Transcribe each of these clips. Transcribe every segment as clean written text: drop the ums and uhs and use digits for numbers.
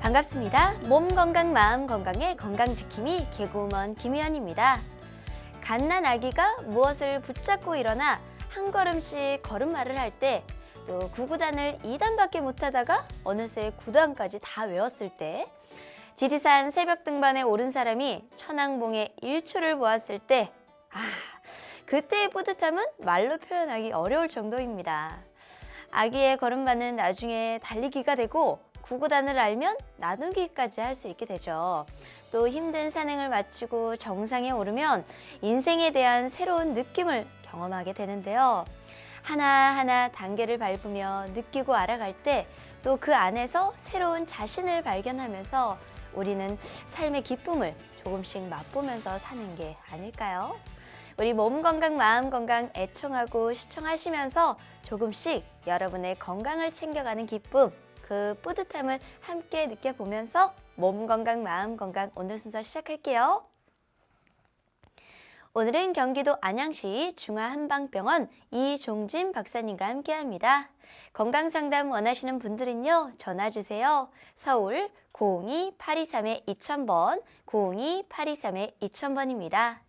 반갑습니다. 몸 건강, 마음 건강의 건강지킴이 개그우먼 김희연입니다. 갓난 아기가 무엇을 붙잡고 일어나 한 걸음씩 걸음마를 할 때, 또 구구단을 2단밖에 못하다가 어느새 9단까지 다 외웠을 때, 지리산 새벽 등반에 오른 사람이 천왕봉의 일출을 보았을 때, 그때의 뿌듯함은 말로 표현하기 어려울 정도입니다. 아기의 걸음마는 나중에 달리기가 되고 구구단을 알면 나누기까지 할 수 있게 되죠. 또 힘든 산행을 마치고 정상에 오르면 인생에 대한 새로운 느낌을 경험하게 되는데요. 하나하나 단계를 밟으며 느끼고 알아갈 때 또 그 안에서 새로운 자신을 발견하면서 우리는 삶의 기쁨을 조금씩 맛보면서 사는 게 아닐까요? 우리 몸 건강, 마음 건강 애청하고 시청하시면서 조금씩 여러분의 건강을 챙겨가는 기쁨, 그 뿌듯함을 함께 느껴보면서 몸 건강, 마음 건강 오늘 순서 시작할게요. 오늘은 경기도 안양시 중화한방병원 이종진 박사님과 함께합니다. 건강상담 원하시는 분들은요, 전화주세요. 서울 02823-2000번, 02823-2000번입니다.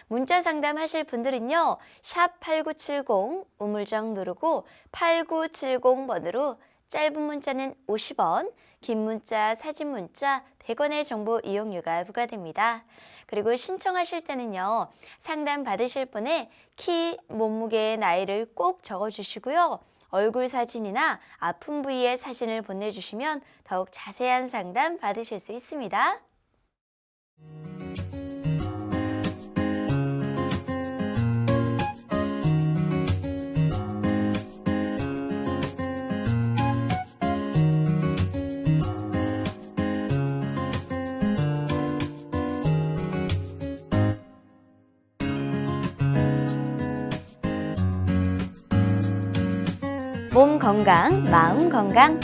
문자 상담하실 분들은요, 샵 8970 우물정 누르고 8970번으로 짧은 문자는 50원, 긴 문자, 사진 문자 100원의 정보 이용료가 부과됩니다. 그리고 신청하실 때는요, 상담 받으실 분의 키, 몸무게, 나이를 꼭 적어주시고요. 얼굴 사진이나 아픈 부위의 사진을 보내주시면 더욱 자세한 상담 받으실 수 있습니다. 몸 건강, 마음 건강.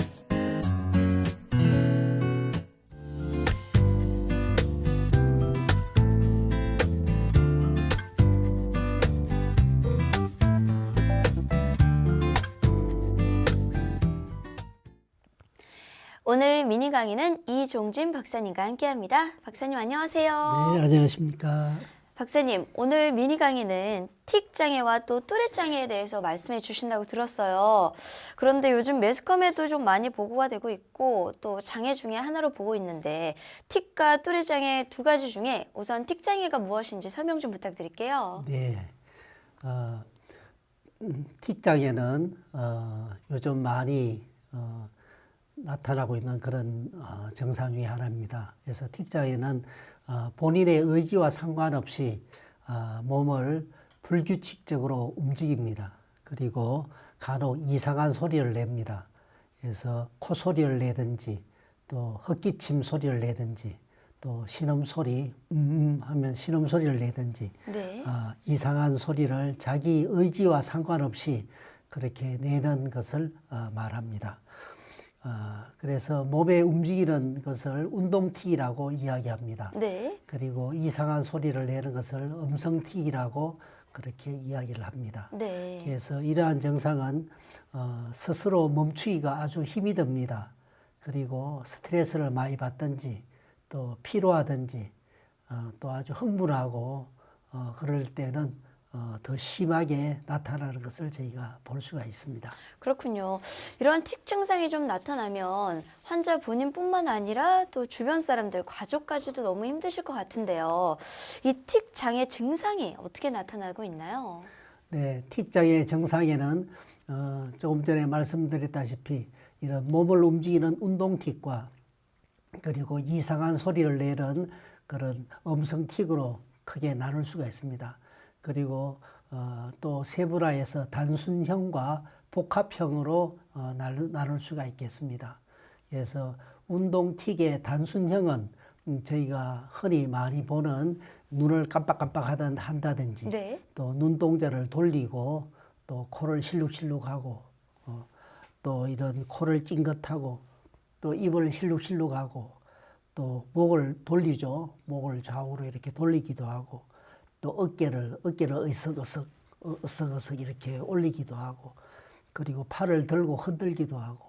오늘 미니 강의는 이종진 박사님과 함께합니다. 박사님 안녕하세요. 네, 안녕하십니까. 박사님, 오늘 미니 강의는 틱 장애와 또 뚜렛 장애에 대해서 말씀해 주신다고 들었어요. 그런데 요즘 매스컴에도 좀 많이 보고가 되고 있고 또 장애 중에 하나로 보고 있는데 틱과 뚜렛 장애 두 가지 중에 우선 틱 장애가 무엇인지 설명 좀 부탁드릴게요. 네, 틱 장애는 요즘 많이 나타나고 있는 그런 증상 중에 하나입니다. 그래서 틱 장애는 본인의 의지와 상관없이 몸을 불규칙적으로 움직입니다. 그리고 간혹 이상한 소리를 냅니다. 그래서 코소리를 내든지 또 헛기침 소리를 내든지 또 신음소리 하면 신음소리를 내든지 네. 이상한 소리를 자기 의지와 상관없이 그렇게 내는 것을 말합니다. 그래서 몸에 움직이는 것을 운동틱이라고 이야기합니다. 네. 그리고 이상한 소리를 내는 것을 음성틱이라고 그렇게 이야기를 합니다. 네. 그래서 이러한 증상은 스스로 멈추기가 아주 힘이 듭니다. 그리고 스트레스를 많이 받든지 또 피로하든지 또 아주 흥분하고 그럴 때는 더 심하게 나타나는 것을 저희가 볼 수가 있습니다. 그렇군요. 이런 틱 증상이 좀 나타나면 환자 본인뿐만 아니라 또 주변 사람들, 가족까지도 너무 힘드실 것 같은데요. 이 틱 장애 증상이 어떻게 나타나고 있나요? 네, 틱 장애 증상에는 조금 전에 말씀드렸다시피 이런 몸을 움직이는 운동틱과 그리고 이상한 소리를 내는 그런 음성틱으로 크게 나눌 수가 있습니다. 그리고 또 세분화해서 단순형과 복합형으로 나눌 수가 있겠습니다. 그래서 운동틱의 단순형은 저희가 흔히 많이 보는 눈을 깜빡깜빡 한다든지 네. 또 눈동자를 돌리고 또 코를 실룩실룩하고 또 이런 코를 찡긋하고 또 입을 실룩실룩하고 또 목을 돌리죠. 목을 좌우로 이렇게 돌리기도 하고 또 어깨를 으쓱으쓱 이렇게 올리기도 하고 그리고 팔을 들고 흔들기도 하고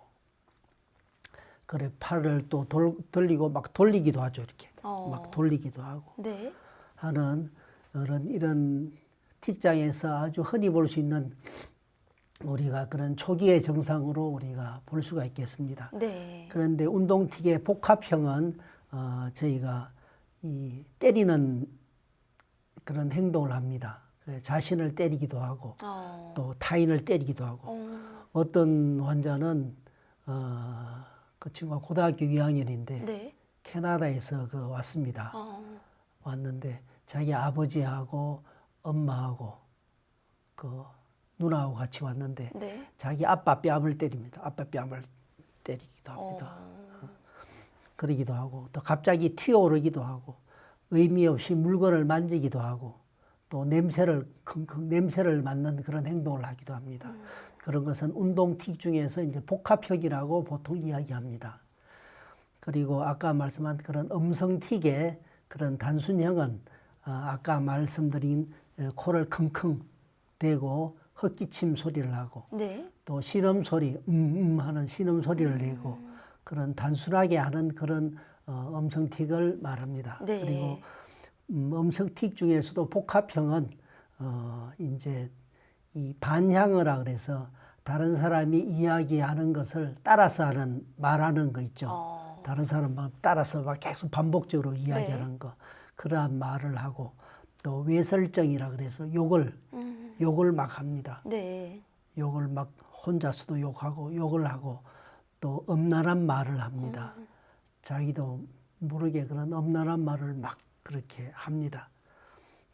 그래 팔을 또 돌리고 막 돌리기도 하죠. 이렇게 막 돌리기도 하고 네. 하는 이런 틱장에서 아주 흔히 볼 수 있는 우리가 그런 초기의 증상으로 우리가 볼 수가 있겠습니다. 네. 그런데 운동틱의 복합형은 저희가 이 때리는 그런 행동을 합니다. 자신을 때리기도 하고 또 타인을 때리기도 하고 어떤 환자는 그 친구가 고등학교 2학년인데 네. 캐나다에서 왔습니다. 왔는데 자기 아버지하고 엄마하고 그 누나하고 같이 왔는데 네. 자기 아빠 뺨을 때립니다. 아빠 뺨을 때리기도 합니다. 그러기도 하고 또 갑자기 튀어오르기도 하고 의미 없이 물건을 만지기도 하고 또 냄새를 맡는 그런 행동을 하기도 합니다. 그런 것은 운동틱 중에서 이제 복합형이라고 보통 이야기합니다. 그리고 아까 말씀한 그런 음성틱의 그런 단순형은 아까 말씀드린 코를 킁킁 대고 헛기침 소리를 하고 네. 또 신음소리 하는 신음소리를 내고 그런 단순하게 하는 그런 음성틱을 말합니다. 네. 그리고 음성틱 중에서도 복합형은 이제 이 반향어라 그래서 다른 사람이 이야기하는 것을 따라서 말하는 거 있죠. 다른 사람 따라서 막 계속 반복적으로 이야기하는 거 그러한 말을 하고 또 외설정이라 그래서 욕을 막 합니다. 네. 욕을 막 혼자서도 욕을 하고 또 엄란한 말을 합니다. 자기도 모르게 그런 엄란한 말을 막 그렇게 합니다.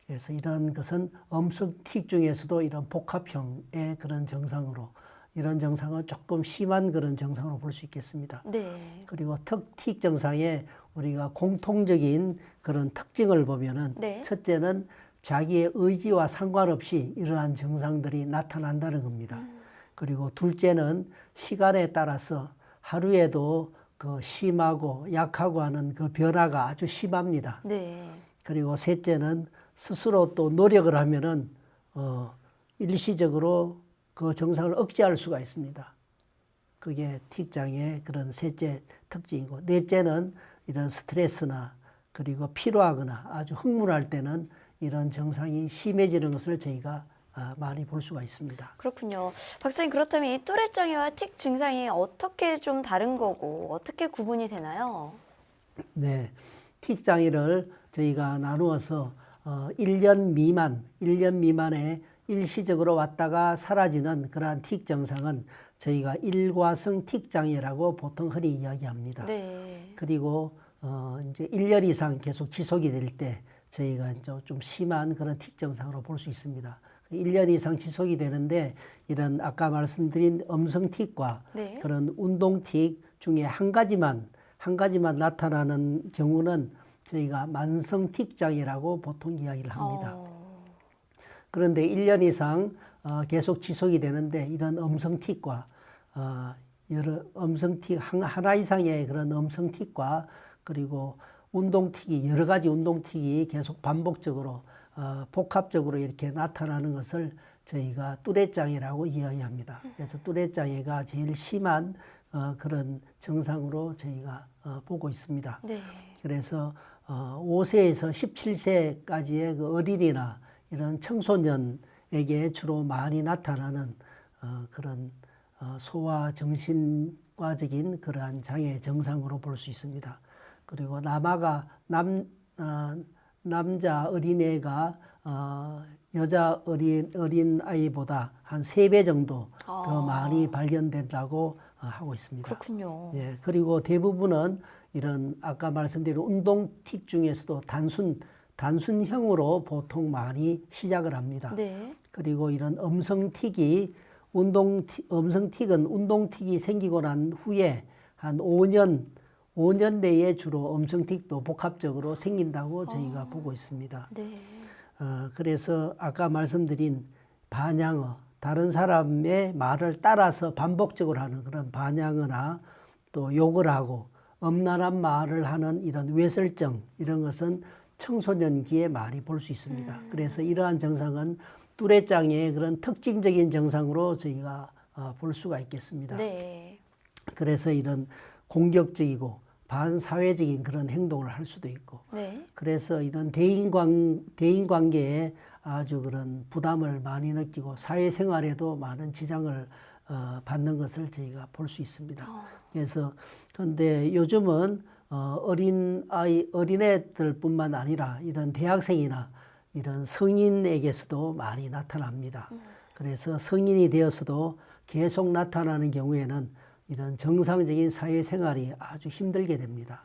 그래서 이런 것은 음성틱 중에서도 이런 복합형의 그런 증상으로 이런 증상은 조금 심한 그런 증상으로 볼 수 있겠습니다. 네. 그리고 틱 증상에 우리가 공통적인 그런 특징을 보면은 네. 첫째는 자기의 의지와 상관없이 이러한 증상들이 나타난다는 겁니다. 그리고 둘째는 시간에 따라서 하루에도 그 심하고 약하고 하는 그 변화가 아주 심합니다. 네. 그리고 셋째는 스스로 또 노력을 하면은 일시적으로 그 증상을 억제할 수가 있습니다. 그게 틱장의 그런 셋째 특징이고 넷째는 이런 스트레스나 그리고 피로하거나 아주 흥분할 때는 이런 증상이 심해지는 것을 저희가 많이 볼 수가 있습니다. 그렇군요. 박사님, 그렇다면 이 뚜렛 장애와 틱 증상이 어떻게 좀 다른 거고 어떻게 구분이 되나요? 네, 틱 장애를 저희가 나누어서 1년 미만에 일시적으로 왔다가 사라지는 그러한 틱 증상은 저희가 일과성 틱 장애라고 보통 흔히 이야기합니다. 네. 그리고 이제 1년 이상 계속 지속이 될 때 저희가 이제 좀 심한 그런 틱 증상으로 볼 수 있습니다. 1년 이상 지속이 되는데 이런 아까 말씀드린 음성 틱과 네. 그런 운동 틱 중에 한 가지만 나타나는 경우는 저희가 만성 틱 장애라고 보통 이야기를 합니다. 그런데 1년 이상 계속 지속이 되는데 이런 음성 틱과 여러 음성 틱 하나 이상의 그런 음성 틱과 그리고 운동 틱이 여러 가지 운동 틱이 계속 반복적으로 복합적으로 이렇게 나타나는 것을 저희가 뚜렛 장애라고 이야기합니다. 그래서 뚜렛 장애가 제일 심한 그런 증상으로 저희가 보고 있습니다. 네. 그래서 5세에서 17세까지의 그 어린이나 이런 청소년에게 주로 많이 나타나는 그런 소아 정신과적인 그러한 장애 증상으로 볼 수 있습니다. 그리고 남자 어린애가 여자 어린 아이보다 한 3배 정도 더 많이 발견된다고 하고 있습니다. 그렇군요. 예, 그리고 대부분은 이런 아까 말씀드린 운동 틱 중에서도 단순형으로 보통 많이 시작을 합니다. 네. 그리고 이런 음성 틱은 운동 틱이 생기고 난 후에 한 5년 내에 주로 음성 틱도 복합적으로 생긴다고 저희가 보고 있습니다. 네. 그래서 아까 말씀드린 반향어, 다른 사람의 말을 따라서 반복적으로 하는 그런 반향어나 또 욕을 하고 엄란한 말을 하는 이런 외설증 이런 것은 청소년기에 많이 볼 수 있습니다. 그래서 이러한 증상은 뚜렛 장애의 그런 특징적인 증상으로 저희가 볼 수가 있겠습니다. 네. 그래서 이런 공격적이고 반사회적인 그런 행동을 할 수도 있고 네. 그래서 이런 대인 관계에 아주 그런 부담을 많이 느끼고 사회생활에도 많은 지장을 받는 것을 저희가 볼 수 있습니다. 그래서 그런데 요즘은 어린애들뿐만 아니라 이런 대학생이나 이런 성인에게서도 많이 나타납니다. 그래서 성인이 되어서도 계속 나타나는 경우에는 이런 정상적인 사회생활이 아주 힘들게 됩니다.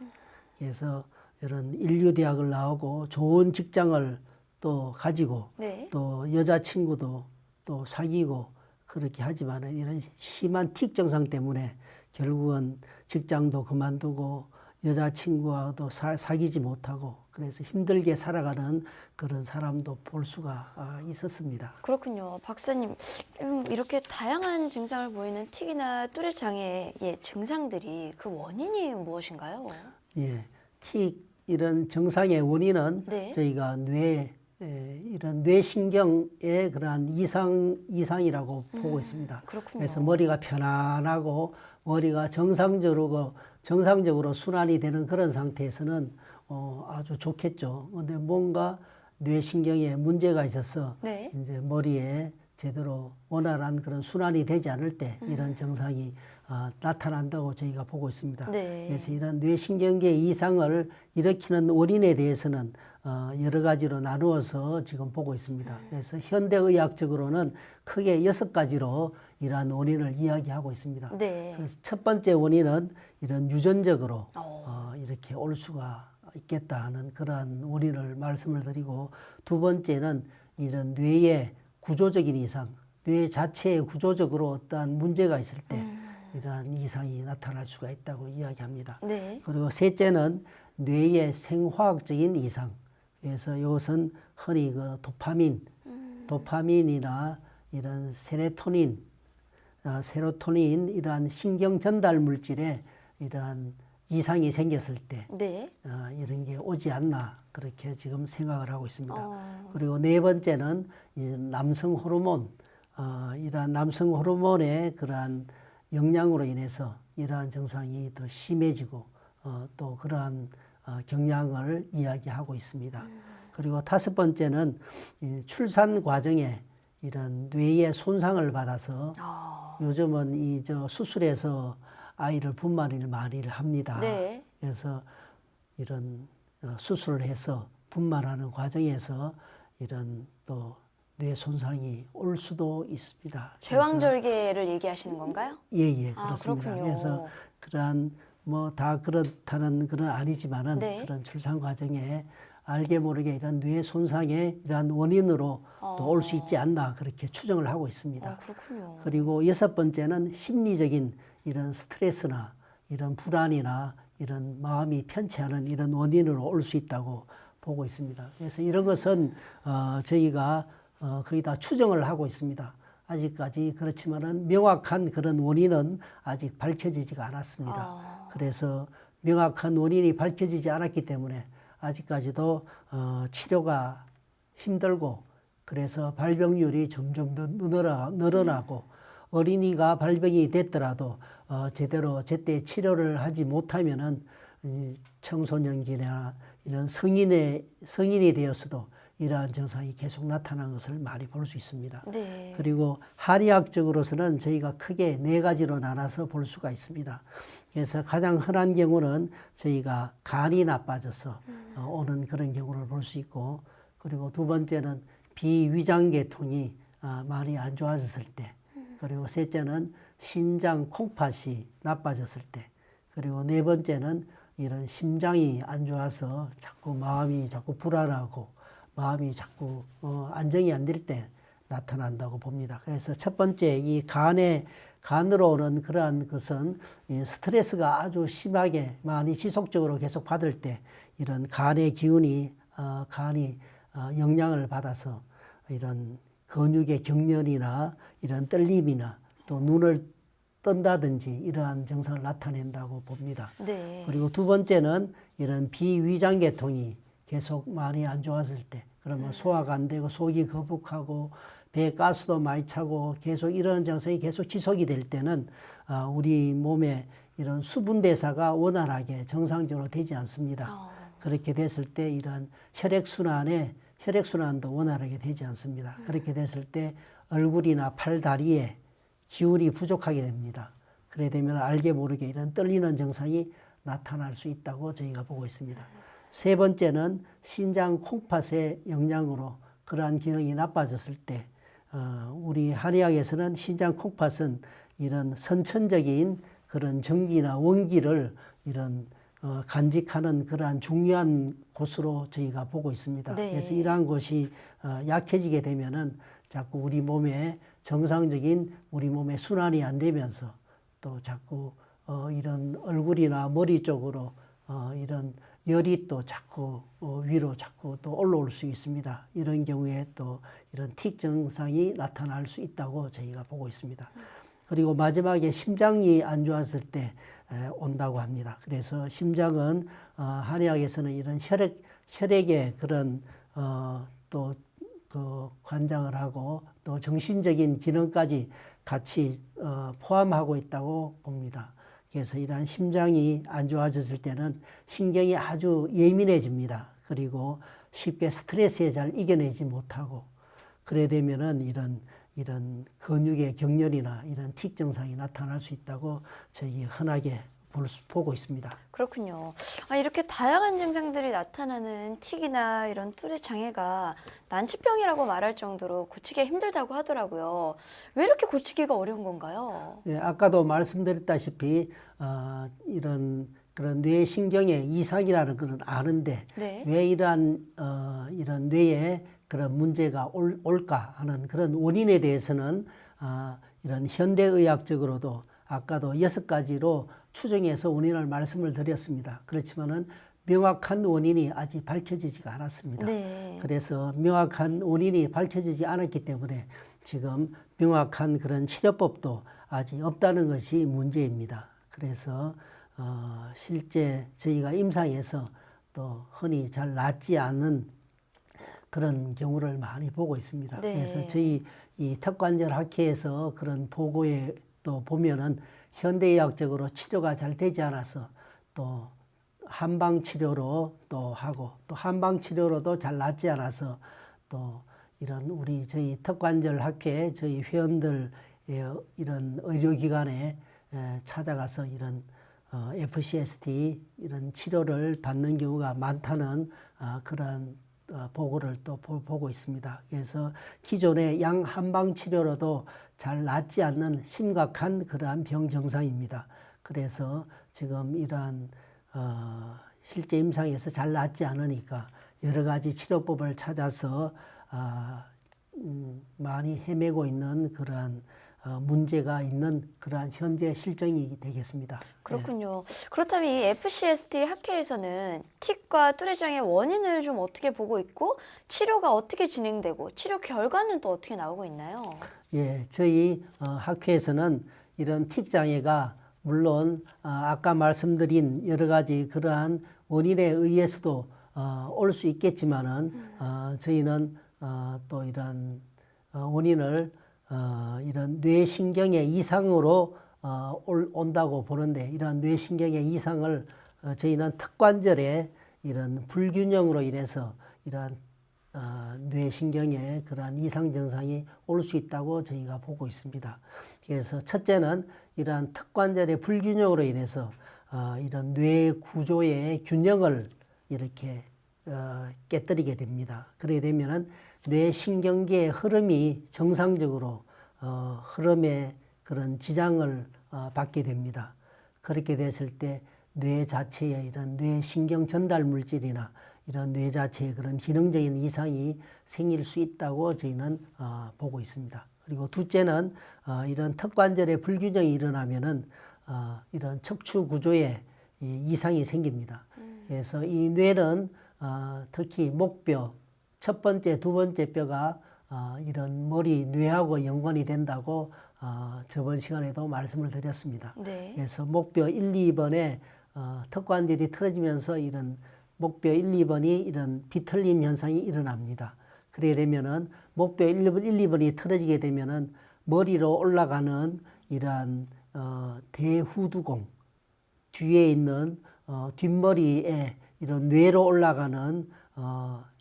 그래서 이런 인류대학을 나오고 좋은 직장을 또 가지고 네. 또 여자친구도 또 사귀고 그렇게 하지만 이런 심한 틱 증상 때문에 결국은 직장도 그만두고 여자친구와도 사귀지 못하고 그래서 힘들게 살아가는 그런 사람도 볼 수가 있었습니다. 그렇군요. 박사님, 이렇게 다양한 증상을 보이는 틱이나 뚜렛 장애의 증상들이 그 원인이 무엇인가요? 예, 틱 이런 증상의 원인은 네. 저희가 이런 뇌신경의 그러한 이상이라고 보고 있습니다. 그렇군요. 그래서 머리가 편안하고 머리가 정상적으로 순환이 되는 그런 상태에서는 아주 좋겠죠. 근데 뭔가 뇌신경에 문제가 있어서 네. 이제 머리에 제대로 원활한 그런 순환이 되지 않을 때 이런 증상이 나타난다고 저희가 보고 있습니다. 네. 그래서 이런 뇌신경계 이상을 일으키는 원인에 대해서는 여러 가지로 나누어서 지금 보고 있습니다. 그래서 현대의학적으로는 크게 6가지로 이러한 원인을 이야기하고 있습니다. 네. 그래서 첫 번째 원인은 이런 유전적으로 이렇게 올 수가 있겠다 하는 그러한 원인을 말씀을 드리고 두 번째는 이런 뇌의 구조적인 이상, 뇌 자체의 구조적으로 어떠한 문제가 있을 때 이러한 이상이 나타날 수가 있다고 이야기합니다. 네. 그리고 셋째는 뇌의 생화학적인 이상. 그래서 이것은 흔히 그 도파민이나 이런 세로토닌 이러한 신경 전달 물질에 이러한 이상이 생겼을 때 네. 이런 게 오지 않나 그렇게 지금 생각을 하고 있습니다. 그리고 네 번째는 이제 남성 호르몬, 이러한 남성 호르몬의 그러한 영향으로 인해서 이러한 증상이 더 심해지고 또 그러한 경향을 이야기하고 있습니다. 그리고 다섯 번째는 이 출산 과정에 이런 뇌의 손상을 받아서 요즘은 수술해서 아이를 분만을 많이 합니다. 네. 그래서 이런 수술을 해서 분만하는 과정에서 이런 또 뇌 손상이 올 수도 있습니다. 제왕절개를 얘기하시는 건가요? 예, 그렇습니다. 그렇군요. 그래서 그러한 뭐 다 그렇다는 그런 아니지만은 네. 그런 출산 과정에 알게 모르게 이런 뇌 손상의 이러한 원인으로 또 올 수 있지 않나 그렇게 추정을 하고 있습니다. 그렇군요. 그리고 여섯 번째는 심리적인 이런 스트레스나 이런 불안이나 이런 마음이 편치 않은 이런 원인으로 올 수 있다고 보고 있습니다. 그래서 이런 것은 저희가 거의 다 추정을 하고 있습니다. 아직까지 그렇지만은 명확한 그런 원인은 아직 밝혀지지가 않았습니다. 그래서 명확한 원인이 밝혀지지 않았기 때문에 아직까지도 치료가 힘들고 그래서 발병률이 점점 더 늘어나고 어린이가 발병이 됐더라도 제때 치료를 하지 못하면은 청소년기나 이런 성인이 되어서도 이러한 증상이 계속 나타나는 것을 많이 볼 수 있습니다. 네. 그리고 한의학적으로서는 저희가 크게 4가지로 나눠서 볼 수가 있습니다. 그래서 가장 흔한 경우는 저희가 간이 나빠져서 오는 그런 경우를 볼 수 있고 그리고 두 번째는 비위장계통이 많이 안 좋아졌을 때 그리고 셋째는 신장 콩팥이 나빠졌을 때 그리고 네 번째는 이런 심장이 안 좋아서 마음이 자꾸 불안하고 마음이 자꾸 안정이 안 될 때 나타난다고 봅니다. 그래서 첫 번째 이 간으로 오는 그러한 것은 이 스트레스가 아주 심하게 많이 지속적으로 계속 받을 때 이런 간의 기운이 간이 영향을 받아서 이런 근육의 경련이나 이런 떨림이나 또 눈을 뜬다든지 이러한 증상을 나타낸다고 봅니다. 네. 그리고 두 번째는 이런 비위장계통이 계속 많이 안 좋았을 때 그러면 소화가 안 되고 속이 거북하고 배에 가스도 많이 차고 계속 이런 증상이 계속 지속이 될 때는 우리 몸에 이런 수분 대사가 원활하게 정상적으로 되지 않습니다. 어. 그렇게 됐을 때 이런 혈액순환도 원활하게 되지 않습니다. 그렇게 됐을 때 얼굴이나 팔, 다리에 기울이 부족하게 됩니다. 그래 되면 알게 모르게 이런 떨리는 증상이 나타날 수 있다고 저희가 보고 있습니다. 세 번째는 신장 콩팥의 영향으로 그러한 기능이 나빠졌을 때 우리 한의학에서는 신장 콩팥은 이런 선천적인 그런 전기나 원기를 이런 간직하는 그러한 중요한 곳으로 저희가 보고 있습니다. 네. 그래서 이러한 곳이 약해지게 되면은 자꾸 우리 몸에 정상적인 우리 몸의 순환이 안 되면서 또 자꾸 이런 얼굴이나 머리 쪽으로 이런 열이 또 자꾸 위로 자꾸 또 올라올 수 있습니다. 이런 경우에 또 이런 틱 증상이 나타날 수 있다고 저희가 보고 있습니다. 그리고 마지막에 심장이 안 좋았을 때 온다고 합니다. 그래서 심장은 한의학에서는 이런 혈액의 그런 또 그 관장을 하고 또 정신적인 기능까지 같이 포함하고 있다고 봅니다. 그래서 이러한 심장이 안 좋아졌을 때는 신경이 아주 예민해집니다. 그리고 쉽게 스트레스에 잘 이겨내지 못하고 그래 되면은 이런 근육의 경련이나 이런 틱 증상이 나타날 수 있다고 저희 흔하게 보고 있습니다. 그렇군요. 이렇게 다양한 증상들이 나타나는 틱이나 이런 뚜레 장애가 난치병이라고 말할 정도로 고치기가 힘들다고 하더라고요. 왜 이렇게 고치기가 어려운 건가요? 예, 아까도 말씀드렸다시피 이런 그런 뇌신경의 이상이라는 것은 아는데 네. 왜 이러한 이런 뇌에 그런 문제가 올까 하는 그런 원인에 대해서는 이런 현대의학적으로도 아까도 6가지로 추정해서 원인을 말씀을 드렸습니다. 그렇지만은 명확한 원인이 아직 밝혀지지가 않았습니다. 네. 그래서 명확한 원인이 밝혀지지 않았기 때문에 지금 명확한 그런 치료법도 아직 없다는 것이 문제입니다. 그래서 실제 저희가 임상에서 또 흔히 잘 낫지 않는 그런 경우를 많이 보고 있습니다. 네. 그래서 저희 이 턱관절 학회에서 그런 보고에 또 보면은 현대의학적으로 치료가 잘 되지 않아서 또 한방 치료로 또 하고 또 한방 치료로도 잘 낫지 않아서 또 이런 우리 저희 턱관절 학회 저희 회원들 이런 의료기관에 찾아가서 이런 FCST 이런 치료를 받는 경우가 많다는 그러한 보고를 또 보고 있습니다. 그래서 기존의 양 한방 치료로도 잘 낫지 않는 심각한 그러한 병 증상입니다. 그래서 지금 이러한 실제 임상에서 잘 낫지 않으니까 여러 가지 치료법을 찾아서 많이 헤매고 있는 그러한 문제가 있는 그러한 현재 실정이 되겠습니다. 그렇군요. 그렇다면 이 FCST 학회에서는 틱과 뚜레장의 원인을 좀 어떻게 보고 있고 치료가 어떻게 진행되고 치료 결과는 또 어떻게 나오고 있나요? 예, 저희 학회에서는 이런 틱 장애가 물론 아까 말씀드린 여러 가지 그러한 원인에 의해서도 올 수 있겠지만은 저희는 또 이런 원인을 이런 뇌신경의 이상으로 온다고 보는데 이러한 뇌신경의 이상을 저희는 턱관절의 이런 불균형으로 인해서 이러한 뇌신경의 그러한 이상 증상이 올 수 있다고 저희가 보고 있습니다. 그래서 첫째는 이러한 턱관절의 불균형으로 인해서 이런 뇌 구조의 균형을 이렇게 깨뜨리게 됩니다. 그래 되면은 뇌신경계의 흐름이 정상적으로 흐름에 그런 지장을 받게 됩니다. 그렇게 됐을 때 뇌 자체에 이런 뇌신경 전달 물질이나 이런 뇌 자체에 그런 기능적인 이상이 생길 수 있다고 저희는 보고 있습니다. 그리고 둘째는 이런 턱관절의 불균형이 일어나면은 이런 척추 구조에 이상이 생깁니다. 그래서 이 뇌는 특히 목뼈, 첫 번째, 두 번째 뼈가 이런 머리, 뇌하고 연관이 된다고 저번 시간에도 말씀을 드렸습니다. 네. 그래서 목뼈 1, 2번에 턱관절이 틀어지면서 이런 목뼈 1, 2번이 이런 비틀림 현상이 일어납니다. 그래 되면은 목뼈 1, 2번이 틀어지게 되면은 머리로 올라가는 이러한 대후두공 뒤에 있는 뒷머리에 이런 뇌로 올라가는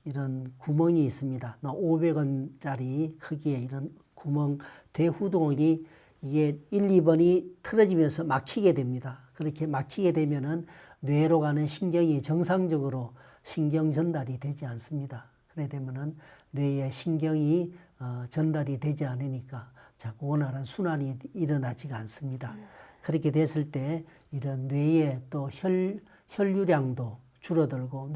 이런 구멍이 있습니다. 500원짜리 크기의 이런 구멍, 대후동이 이게 1, 2번이 틀어지면서 막히게 됩니다. 그렇게 막히게 되면은 뇌로 가는 신경이 정상적으로 신경 전달이 되지 않습니다. 그래 되면은 뇌에 신경이 전달이 되지 않으니까 자꾸 원활한 순환이 일어나지가 않습니다. 그렇게 됐을 때 이런 뇌의 또 혈류량도 줄어들고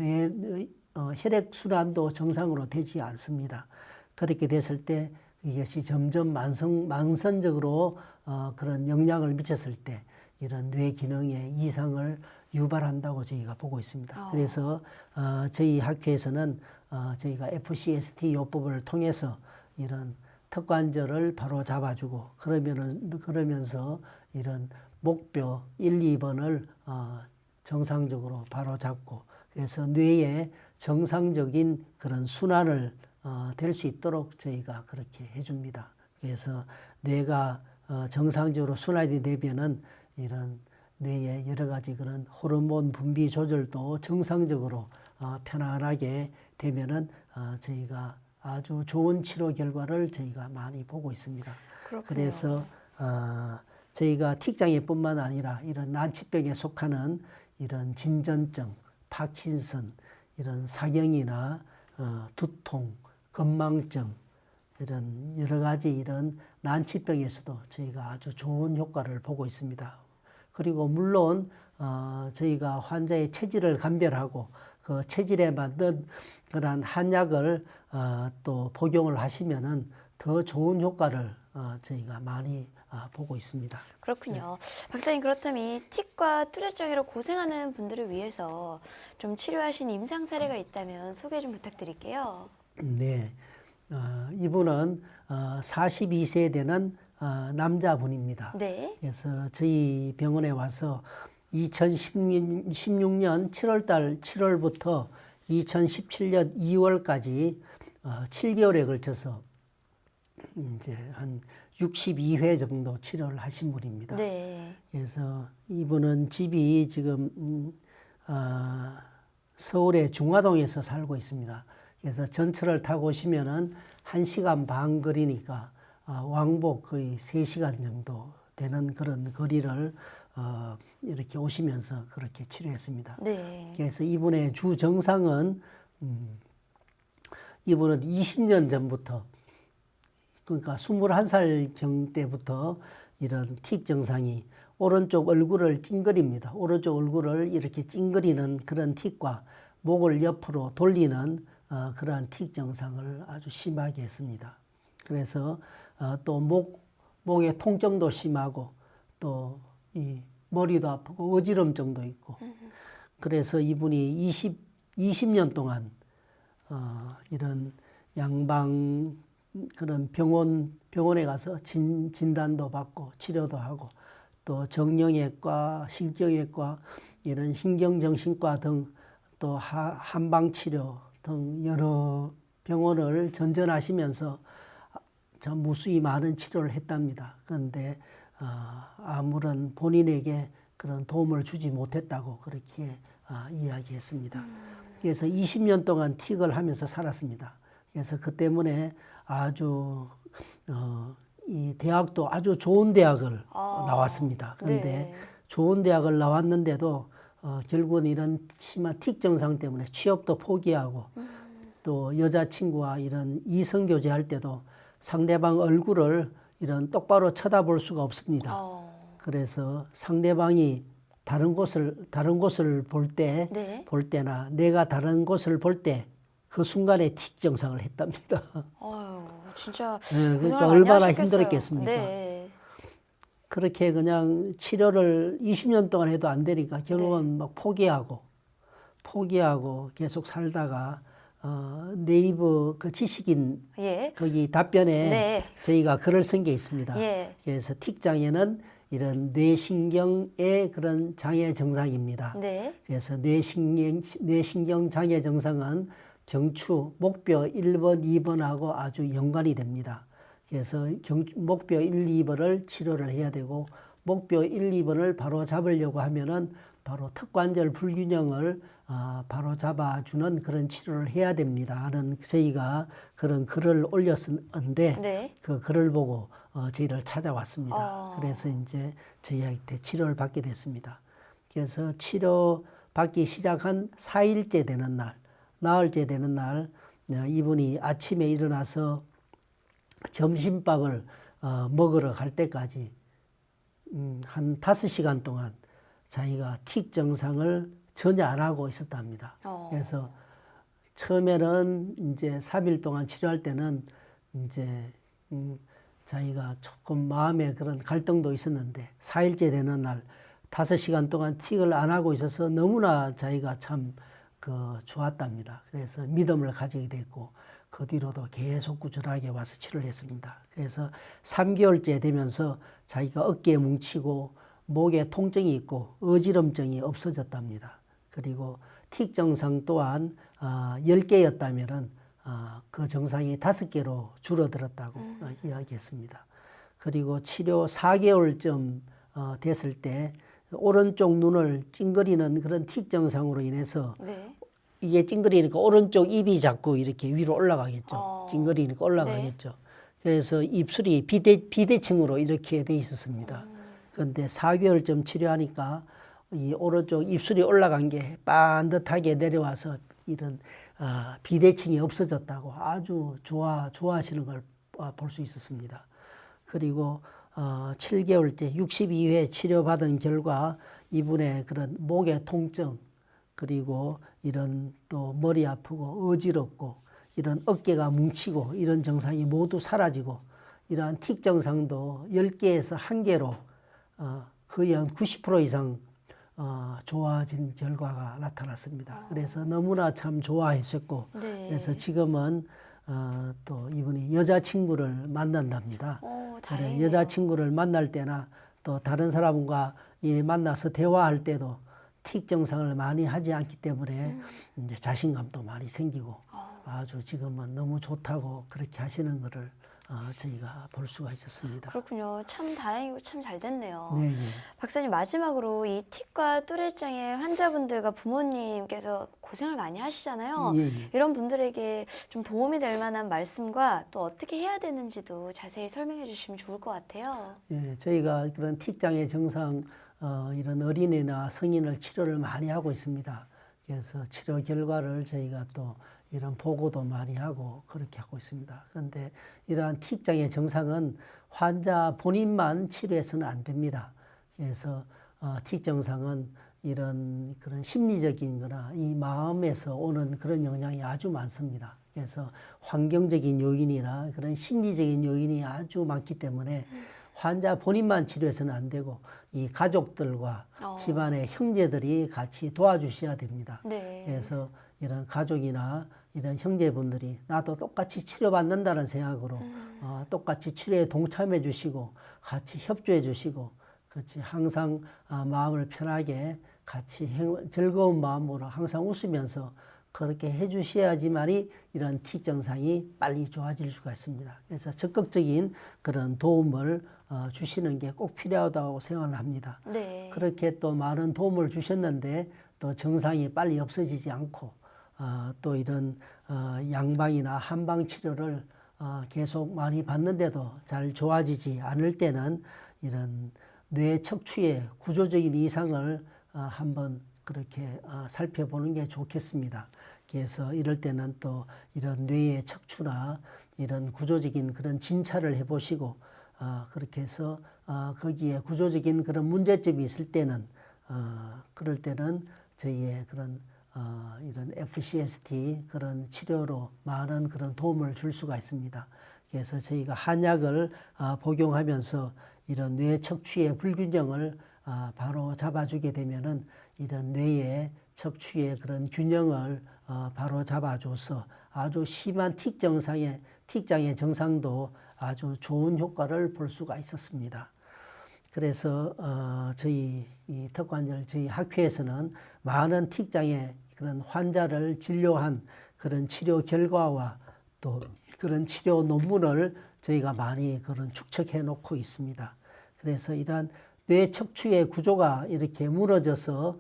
혈액 순환도 정상으로 되지 않습니다. 그렇게 됐을 때 이것이 점점 만성적으로 그런 영향을 미쳤을 때 이런 뇌 기능에 이상을 유발한다고 저희가 보고 있습니다. 그래서 저희 학회에서는 저희가 FCST 요법을 통해서 이런 턱관절을 바로 잡아주고 그러면서 이런 목뼈 1, 2번을 정상적으로 바로 잡고 그래서 뇌의 정상적인 그런 순환을 될 수 있도록 저희가 그렇게 해줍니다. 그래서 뇌가 정상적으로 순환이 되면은 이런 뇌의 여러 가지 그런 호르몬 분비 조절도 정상적으로 편안하게 되면은 저희가 아주 좋은 치료 결과를 저희가 많이 보고 있습니다. 그렇군요. 그래서 저희가 틱장애뿐만 아니라 이런 난치병에 속하는 이런 진전증, 파킨슨, 이런 사경이나 두통, 건망증 이런 여러 가지 이런 난치병에서도 저희가 아주 좋은 효과를 보고 있습니다. 그리고 물론 저희가 환자의 체질을 감별하고 그 체질에 맞는 그러한 한약을 또 복용을 하시면은 더 좋은 효과를 저희가 많이 보고 있습니다. 그렇군요. 박사님 그렇다면 틱과 뚜레증으로 고생하는 분들을 위해서 좀 치료하신 임상 사례가 있다면 소개 좀 부탁드릴게요. 네, 이분은 42세 되는 남자분입니다. 네. 그래서 저희 병원에 와서 2016년 7월부터 2017년 2월까지 7개월에 걸쳐서 이제 한 62회 정도 치료를 하신 분입니다. 네. 그래서 이분은 집이 지금 서울의 중화동에서 살고 있습니다. 그래서 전철을 타고 오시면은 1시간 반 거리니까 왕복 거의 3시간 정도 되는 그런 거리를 이렇게 오시면서 그렇게 치료했습니다. 네. 그래서 이분의 주 증상은 이분은 20년 전부터 그러니까 21살 때부터 이런 틱 증상이 오른쪽 얼굴을 찡그립니다. 오른쪽 얼굴을 이렇게 찡그리는 그런 틱과 목을 옆으로 돌리는 그러한 틱 증상을 아주 심하게 했습니다. 그래서 또 목의 통증도 심하고 또 이 머리도 아프고 어지럼증도 있고 그래서 이분이 20년 동안 이런 양방 그런 병원에 가서 진단도 받고 치료도 하고 또 정형외과, 실정외과 이런 신경정신과 등 또 한방치료 등 여러 병원을 전전하시면서 참 무수히 많은 치료를 했답니다. 그런데 아무런 본인에게 그런 도움을 주지 못했다고 그렇게 이야기했습니다. 그래서 20년 동안 틱을 하면서 살았습니다. 그래서 그 때문에 아주 이 대학도 아주 좋은 대학을 나왔습니다. 그런데 네. 좋은 대학을 나왔는데도 결국은 이런 심한 틱 증상 때문에 취업도 포기하고 또 여자친구와 이런 이성 교제할 때도 상대방 얼굴을 이런 똑바로 쳐다볼 수가 없습니다. 그래서 상대방이 다른 곳을 볼 때나 내가 다른 곳을 볼 때 그 순간에 틱 증상을 했답니다. 아유, 진짜 네, 그러니까 고생을 많이 얼마나 하셨겠어요. 힘들었겠습니까? 네. 그렇게 그냥 치료를 20년 동안 해도 안 되니까 결국은 막 포기하고 계속 살다가 네이버 그 지식인 예. 거기 답변에 네. 저희가 글을 쓴 게 있습니다. 예. 그래서 틱 장애는 이런 뇌신경의 그런 장애 증상입니다. 네. 그래서 뇌신경 장애 증상은 경추, 목뼈 1번, 2번하고 아주 연관이 됩니다. 그래서 목뼈 1, 2번을 치료를 해야 되고 목뼈 1, 2번을 바로 잡으려고 하면은 바로 턱관절 불균형을 바로 잡아주는 그런 치료를 해야 됩니다 하는 저희가 그런 글을 올렸었는데 네. 그 글을 보고 저희를 찾아왔습니다. 그래서 이제 저희한테 치료를 받게 됐습니다. 그래서 치료 받기 시작한 4일째 되는 날, 나흘째 되는 날 이분이 아침에 일어나서 점심밥을 먹으러 갈 때까지 한 5시간 동안 자기가 틱 증상을 전혀 안 하고 있었답니다. 그래서 처음에는 이제 3일 동안 치료할 때는 이제 자기가 조금 마음에 그런 갈등도 있었는데 4일째 되는 날 5시간 동안 틱을 안 하고 있어서 너무나 자기가 참 좋았답니다. 그래서 믿음을 가지게 됐고 그 뒤로도 계속 꾸준하게 와서 치료를 했습니다. 그래서 3개월째 되면서 자기가 어깨에 뭉치고 목에 통증이 있고 어지럼증이 없어졌답니다. 그리고 틱 증상 또한 10개였다면 그 증상이 5개로 줄어들었다고 이야기했습니다. 그리고 치료 4개월쯤 됐을 때 오른쪽 눈을 찡그리는 그런 틱 증상으로 인해서 네. 이게 찡그리니까 오른쪽 입이 자꾸 이렇게 위로 올라가겠죠. 찡그리니까 올라가겠죠. 네. 그래서 입술이 비대칭으로 이렇게 돼 있었습니다. 그런데 4개월쯤 치료하니까 이 오른쪽 입술이 올라간 게 반듯하게 내려와서 이런 비대칭이 없어졌다고 아주 좋아하시는 걸 볼 수 있었습니다. 그리고 7개월째 62회 치료받은 결과 이분의 그런 목의 통증 그리고 이런 또 머리 아프고 어지럽고 이런 어깨가 뭉치고 이런 증상이 모두 사라지고 이러한 틱 증상도 10개에서 1개로 거의 한 90% 이상 좋아진 결과가 나타났습니다. 그래서 너무나 참 좋아했었고 네. 그래서 지금은 또 이분이 여자친구를 만난답니다. 그래, 여자친구를 만날 때나 또 다른 사람과 만나서 대화할 때도 틱 증상을 많이 하지 않기 때문에 이제 자신감도 많이 생기고 아주 지금은 너무 좋다고 그렇게 하시는 거를 저희가 볼 수가 있었습니다. 그렇군요. 참 다행이고 참 잘 됐네요. 네, 네. 박사님 마지막으로 이 틱과 뚜레짱의 환자분들과 부모님께서 고생을 많이 하시잖아요. 예, 예. 이런 분들에게 좀 도움이 될 만한 말씀과 또 어떻게 해야 되는지도 자세히 설명해 주시면 좋을 것 같아요. 예, 저희가 그런 틱장애 증상 이런 어린이나 성인을 치료를 많이 하고 있습니다. 그래서 치료 결과를 저희가 또 이런 보고도 많이 하고 그렇게 하고 있습니다. 그런데 이러한 틱장애 증상은 환자 본인만 치료해서는 안 됩니다. 그래서 틱 증상은 이런 그런 심리적인 거나 이 마음에서 오는 그런 영향이 아주 많습니다. 그래서 환경적인 요인이나 그런 심리적인 요인이 아주 많기 때문에 환자 본인만 치료해서는 안 되고 이 가족들과 집안의 형제들이 같이 도와주셔야 됩니다. 네. 그래서 이런 가족이나 이런 형제분들이 나도 똑같이 치료받는다는 생각으로 똑같이 치료에 동참해 주시고 같이 협조해 주시고 그렇지 항상 마음을 편하게 같이 즐거운 마음으로 항상 웃으면서 그렇게 해 주셔야지만이 이런 틱 증상이 빨리 좋아질 수가 있습니다. 그래서 적극적인 그런 도움을 주시는 게 꼭 필요하다고 생각을 합니다. 네. 그렇게 또 많은 도움을 주셨는데 또 증상이 빨리 없어지지 않고 또 이런 양방이나 한방 치료를 계속 많이 받는데도 잘 좋아지지 않을 때는 이런 뇌 척추의 구조적인 이상을 한번 그렇게 살펴보는 게 좋겠습니다. 그래서 이럴 때는 또 이런 뇌의 척추나 이런 구조적인 그런 진찰을 해보시고 그렇게 해서 거기에 구조적인 그런 문제점이 있을 때는 그럴 때는 저희의 그런 이런 FCST 그런 치료로 많은 그런 도움을 줄 수가 있습니다. 그래서 저희가 한약을 복용하면서 이런 뇌 척추의 불균형을 바로 잡아주게 되면은 이런 뇌의 척추의 그런 균형을 바로 잡아줘서 아주 심한 틱장애 증상도 아주 좋은 효과를 볼 수가 있었습니다. 그래서 저희 이 턱관절 저희 학회에서는 많은 틱장애 그런 환자를 진료한 그런 치료 결과와 또 그런 치료 논문을 저희가 많이 그런 축적해 놓고 있습니다. 그래서 이러한 뇌 척추의 구조가 이렇게 무너져서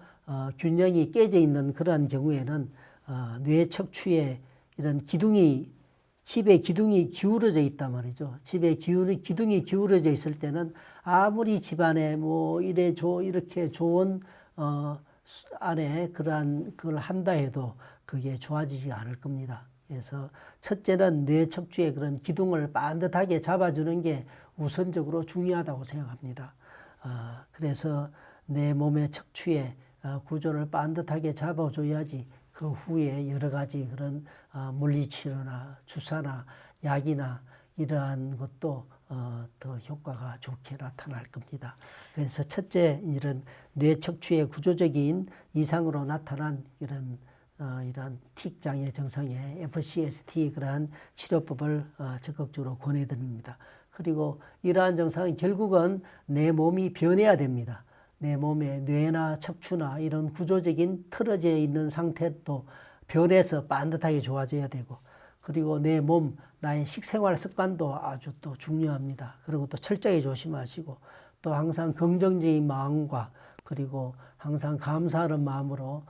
균형이 깨져 있는 그런 경우에는 뇌 척추에 이런 집의 기둥이 기울어져 있단 말이죠. 기둥이 기울어져 있을 때는 아무리 집안에 뭐 이렇게 좋은 안에 그걸 한다 해도 그게 좋아지지 않을 겁니다. 그래서 첫째는 뇌 척추의 그런 기둥을 반듯하게 잡아주는 게 우선적으로 중요하다고 생각합니다. 그래서 내 몸의 척추의 구조를 반듯하게 잡아줘야지 그 후에 여러 가지 그런 물리치료나 주사나 약이나 이러한 것도 더 효과가 좋게 나타날 겁니다. 그래서 첫째, 이런 뇌 척추의 구조적인 이상으로 나타난 이런 틱 장애 증상의 FCST 그러한 치료법을 적극적으로 권해드립니다. 그리고 이러한 증상은 결국은 내 몸이 변해야 됩니다. 내 몸의 뇌나 척추나 이런 구조적인 틀어져 있는 상태도 변해서 반듯하게 좋아져야 되고, 그리고 내 몸, 나의 식생활 습관도 아주 또 중요합니다. 그리고 또 철저히 조심하시고, 또 항상 긍정적인 마음과 그리고 항상 감사하는 마음으로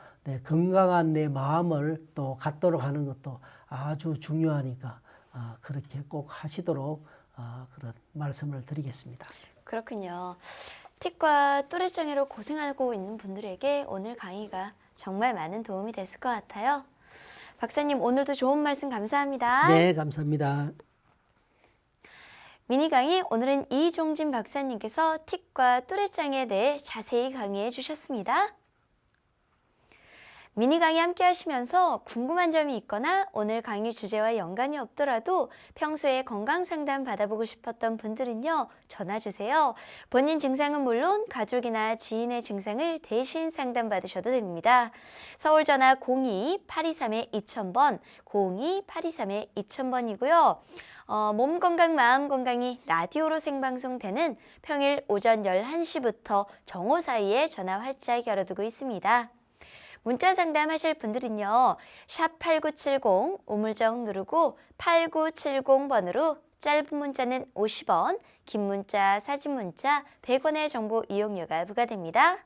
건강한 내 마음을 또 갖도록 하는 것도 아주 중요하니까 그렇게 꼭 하시도록 그런 말씀을 드리겠습니다. 그렇군요. 틱과 또래장애로 고생하고 있는 분들에게 오늘 강의가 정말 많은 도움이 됐을 것 같아요. 박사님, 오늘도 좋은 말씀 감사합니다. 네, 감사합니다. 미니 강의, 오늘은 이종진 박사님께서 틱과 또래장애에 대해 자세히 강의해 주셨습니다. 미니 강의 함께 하시면서 궁금한 점이 있거나 오늘 강의 주제와 연관이 없더라도 평소에 건강 상담 받아보고 싶었던 분들은요, 전화 주세요. 본인 증상은 물론 가족이나 지인의 증상을 대신 상담 받으셔도 됩니다. 서울 전화 02-823-2000번, 02-823-2000번이고요. 몸 건강, 마음 건강이 라디오로 생방송되는 평일 오전 11시부터 정오 사이에 전화 활짝 열어두고 있습니다. 문자 상담하실 분들은요. 샵8970 우물정 누르고 8970번으로 짧은 문자는 50원, 긴 문자, 사진 문자 100원의 정보 이용료가 부과됩니다.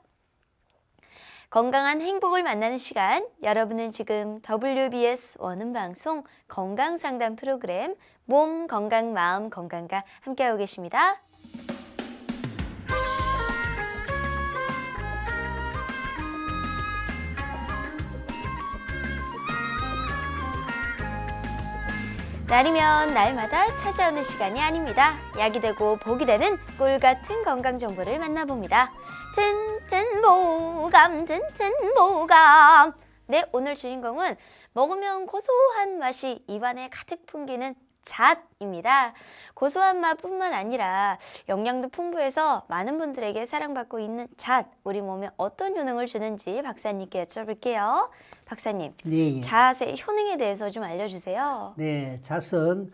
건강한 행복을 만나는 시간, 여러분은 지금 WBS 원음방송 건강상담 프로그램 몸 건강 마음 건강과 함께하고 계십니다. 날이면 날마다 찾아오는 시간이 아닙니다. 약이 되고 복이 되는 꿀 같은 건강 정보를 만나봅니다. 튼튼보감. 네, 오늘 주인공은 먹으면 고소한 맛이 입안에 가득 풍기는 잣입니다. 고소한 맛뿐만 아니라 영양도 풍부해서 많은 분들에게 사랑받고 있는 잣, 우리 몸에 어떤 효능을 주는지 박사님께 여쭤볼게요. 박사님, 네, 잣의 효능에 대해서 좀 알려주세요. 네, 잣은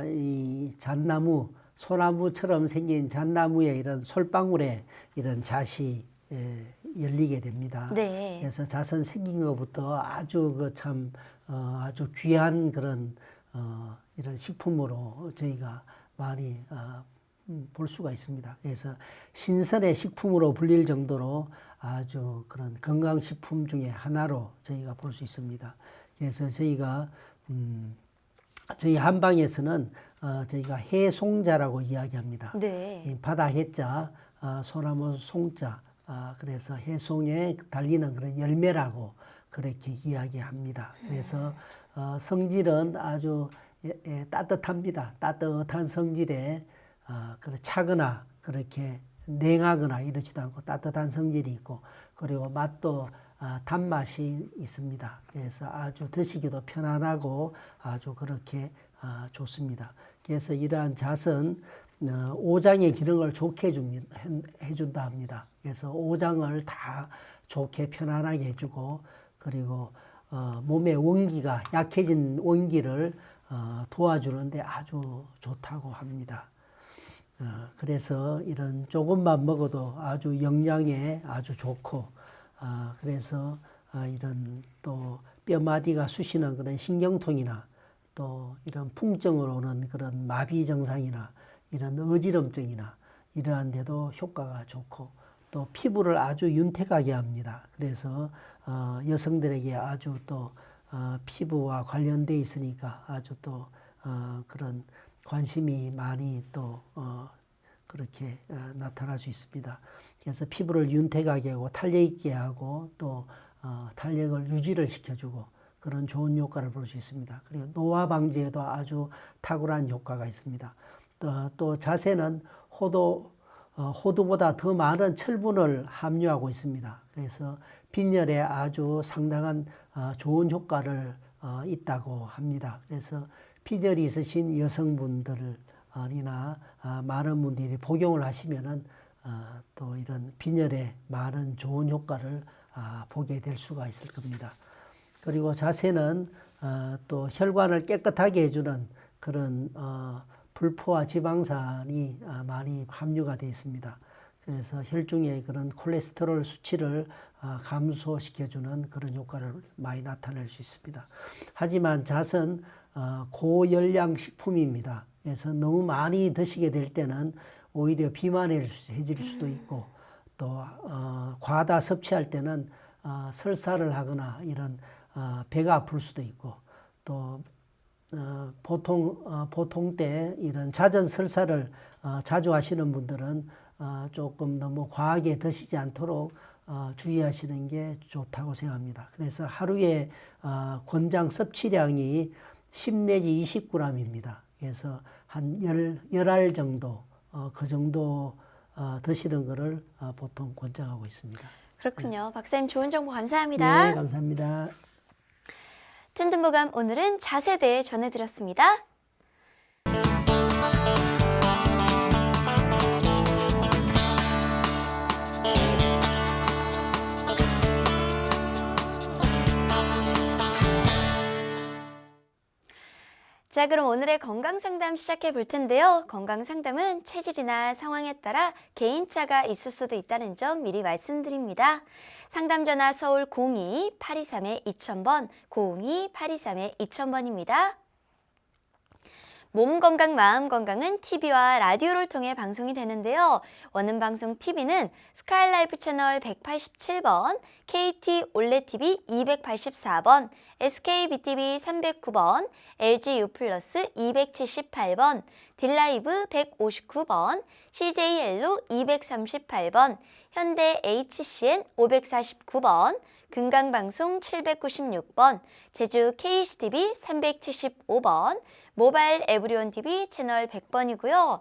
이 잣나무, 소나무처럼 생긴 잣나무에 이런 솔방울에 이런 잣이 열리게 됩니다. 네. 그래서 잣은 생긴 것부터 아주 아주 귀한 그런 이런 식품으로 저희가 많이 볼 수가 있습니다. 그래서 신선의 식품으로 불릴 정도로 아주 그런 건강식품 중에 하나로 저희가 볼 수 있습니다. 그래서 저희가 저희 한방에서는 저희가 해송자라고 이야기합니다. 네. 바다 해자, 소나무 송자, 그래서 해송에 달리는 그런 열매라고 그렇게 이야기합니다. 그래서 성질은 아주 따뜻합니다. 따뜻한 성질에 차거나 그렇게 냉하거나 이러지도 않고 따뜻한 성질이 있고, 그리고 맛도 단맛이 있습니다. 그래서 아주 드시기도 편안하고 아주 그렇게 좋습니다. 그래서 이러한 잣은 오장의 기능을 좋게 해준다 합니다. 그래서 오장을 다 좋게 편안하게 해주고, 그리고 몸의 원기가 약해진 원기를 도와주는데 아주 좋다고 합니다. 그래서 이런 조금만 먹어도 아주 영양에 아주 좋고, 그래서 이런 또 뼈마디가 쑤시는 그런 신경통이나 또 이런 풍증으로 오는 그런 마비 증상이나 이런 어지럼증이나 이러한 데도 효과가 좋고 또 피부를 아주 윤택하게 합니다. 그래서 여성들에게 아주 또 피부와 관련돼 있으니까 아주 또 그런 관심이 많이 또 그렇게 나타날 수 있습니다. 그래서 피부를 윤택하게 하고 탄력 있게 하고 또 탄력을 유지를 시켜주고 그런 좋은 효과를 볼 수 있습니다. 그리고 노화 방지에도 아주 탁월한 효과가 있습니다. 또 자세는 호두보다 더 많은 철분을 함유하고 있습니다. 그래서 빈혈에 아주 상당한 좋은 효과를 있다고 합니다. 그래서 빈혈이 있으신 여성분들이나 많은 분들이 복용을 하시면은 또 이런 빈혈에 많은 좋은 효과를 보게 될 수가 있을 겁니다. 그리고 자세는 또 혈관을 깨끗하게 해주는 그런 불포화 지방산이 많이 함유가 되어 있습니다. 그래서 혈중의 그런 콜레스테롤 수치를 감소시켜주는 그런 효과를 많이 나타낼 수 있습니다. 하지만 잣은 고열량 식품입니다. 그래서 너무 많이 드시게 될 때는 오히려 비만해질 수도 있고 또 과다 섭취할 때는 설사를 하거나 이런 배가 아플 수도 있고 또 보통 때 이런 잦은 설사를 자주 하시는 분들은 조금 너무 과하게 드시지 않도록 주의하시는 게 좋다고 생각합니다. 그래서 하루에 권장 섭취량이 10 내지 20g입니다. 그래서 한 10알 정도 그 정도 드시는 것을 보통 권장하고 있습니다. 그렇군요. 박사님 좋은 정보 감사합니다. 네, 감사합니다. 튼튼보감 오늘은 잣에 대해 전해드렸습니다. 자, 그럼 오늘의 건강상담 시작해 볼 텐데요. 건강상담은 체질이나 상황에 따라 개인차가 있을 수도 있다는 점 미리 말씀드립니다. 상담전화 서울 02-823-2000번, 02-823-2000번입니다. 몸 건강, 마음 건강은 TV와 라디오를 통해 방송이 되는데요. 원음방송 TV는 스카이라이프 채널 187번, KT 올레TV 284번, SKBTV 309번, LGU 플러스 278번, 딜라이브 159번, CJ엘로 238번, 현대 HCN 549번, 금강방송 796번, 제주 KCTV 375번, 모바일 에브리온 TV 채널 100번이고요.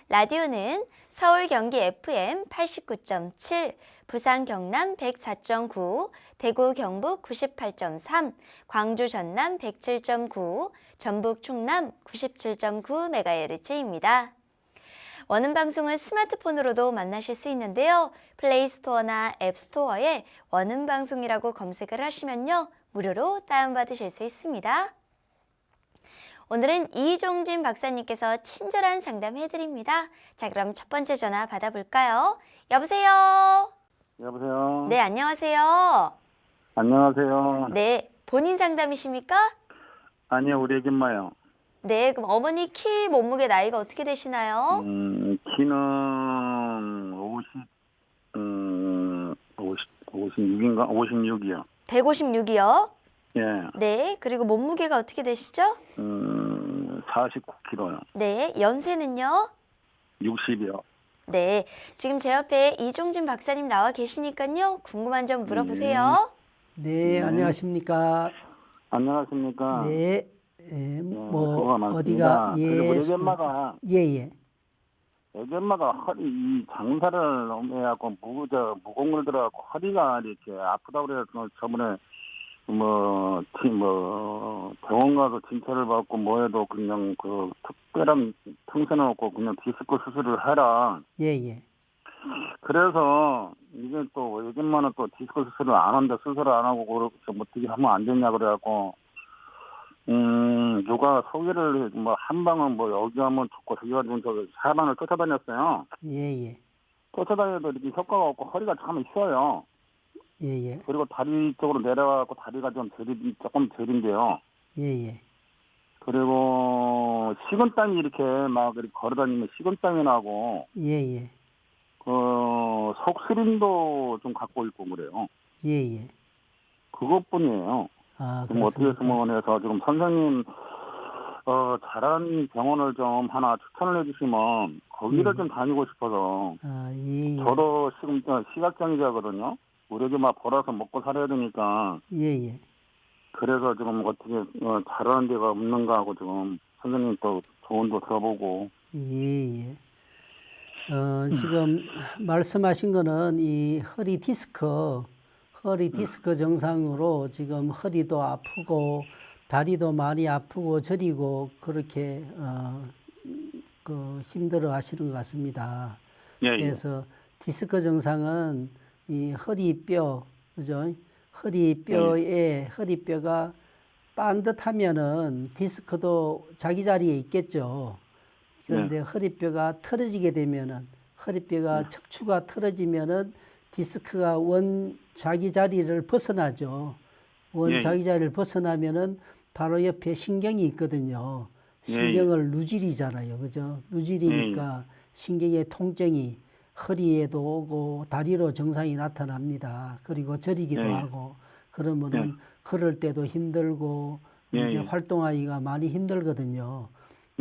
라디오는 서울 경기 FM 89.7, 부산 경남 104.9, 대구 경북 98.3, 광주 전남 107.9, 전북 충남 97.9MHz입니다. 원음방송은 스마트폰으로도 만나실 수 있는데요. 플레이스토어나 앱스토어에 원음방송이라고 검색을 하시면요. 무료로 다운받으실 수 있습니다. 오늘은 이종진 박사님께서 친절한 상담해드립니다. 자, 그럼 첫 번째 전화 받아볼까요? 여보세요? 여보세요? 네, 안녕하세요. 안녕하세요. 네, 본인 상담이십니까? 아니요, 우리 애기 엄마요. 네, 그럼 어머니 키, 몸무게, 나이가 어떻게 되시나요? 키는 56인가? 56이요. 156이요? 예. 네, 그리고 몸무게가 어떻게 되시죠? 49kg요. 네, 연세는요? 60이요. 네, 지금 제 옆에 이종진 박사님 나와 계시니까요. 궁금한 점 물어보세요. 네, 안녕하십니까? 안녕하십니까? 네, 수고가 많습니다. 어디가 그리고 우리 애기 엄마가 예. 애기 엄마가 허리 이 장사를 해갖고 무공을 들어갖고 허리가 이렇게 아프다고 그래서 저번에 병원 가서 진찰을 받고 뭐해도 그냥 그 특별한 통신은 없고 그냥 디스크 수술을 해라. 예. 그래서 이게 또 요즘만은 또 디스크 수술을 안 한다, 수술을 안 하고 그렇게 어떻게 하면 안 되냐 그래갖고 누가 소개를 한 방은 여기 하면 좋고 저기 하면 저 사방을 쫓아다녔어요. 예. 쫓아다녀도 이렇게 효과가 없고 허리가 참 쉬어요. 예. 그리고 다리 쪽으로 내려가고 다리가 조금 덜인데요. 예. 그리고 식은땀이 이렇게 막 이렇게 걸어다니면 식은땀이 나고 예, 예. 속쓰림도 좀 갖고 있고 그래요. 예, 예. 그것뿐이에요. 아, 그럼 어떻게 그렇습니까? 했으면 해서 지금 선생님 잘하는 병원을 좀 하나 추천을 해주시면 거기를 예. 좀 다니고 싶어서 아, 예, 예. 저도 지금 시각장애자거든요. 우리 막 벌어서 먹고 살아야 되니까 예, 예. 그래서 지금 어떻게 잘하는 데가 없는가 하고 지금 선생님 또 조언도 들어보고. 예, 예. 지금 말씀하신 거는 이 허리 디스크 증상으로 지금 허리도 아프고 다리도 많이 아프고 저리고 그렇게 힘들어 하시는 것 같습니다. 예, 예. 그래서 디스크 증상은 이 허리뼈, 그죠? 허리뼈가 반듯하면은 디스크도 자기 자리에 있겠죠. 그런데 허리뼈가 틀어지게 되면은 허리뼈가 척추가 틀어지면은 디스크가 자기 자리를 벗어나죠. 예. 자기 자리를 벗어나면은 바로 옆에 신경이 있거든요. 예. 신경을 누질이잖아요. 그죠? 누질이니까 신경의 통증이 허리에도 오고 다리로 증상이 나타납니다. 그리고 저리기도 예. 하고 그러면은 걸을 때도 힘들고 예. 이제 활동하기가 많이 힘들거든요.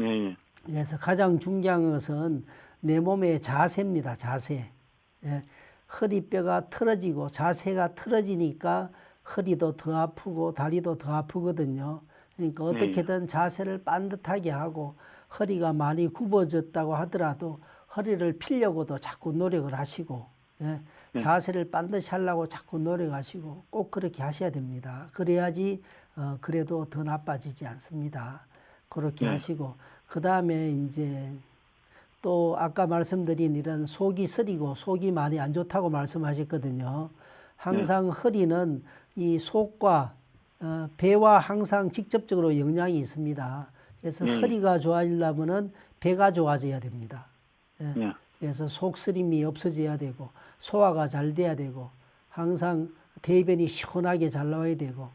예, 예. 그래서 가장 중요한 것은 내 몸의 자세입니다. 자세. 예. 허리뼈가 틀어지고 자세가 틀어지니까 허리도 더 아프고 다리도 더 아프거든요. 그러니까 어떻게든 자세를 반듯하게 하고 허리가 많이 굽어졌다고 하더라도 허리를 펴려고도 자꾸 노력을 하시고 예. 자세를 반드시 하려고 자꾸 노력하시고 꼭 그렇게 하셔야 됩니다. 그래야지 그래도 더 나빠지지 않습니다. 그렇게 하시고 그 다음에 이제 또 아까 말씀드린 이런 속이 쓰리고 속이 많이 안 좋다고 말씀하셨거든요. 항상 허리는 이 속과 배와 항상 직접적으로 영향이 있습니다. 그래서 허리가 좋아지려면은 배가 좋아져야 됩니다. 예. 그래서 속쓰림이 없어져야 되고 소화가 잘 돼야 되고 항상 대변이 시원하게 잘 나와야 되고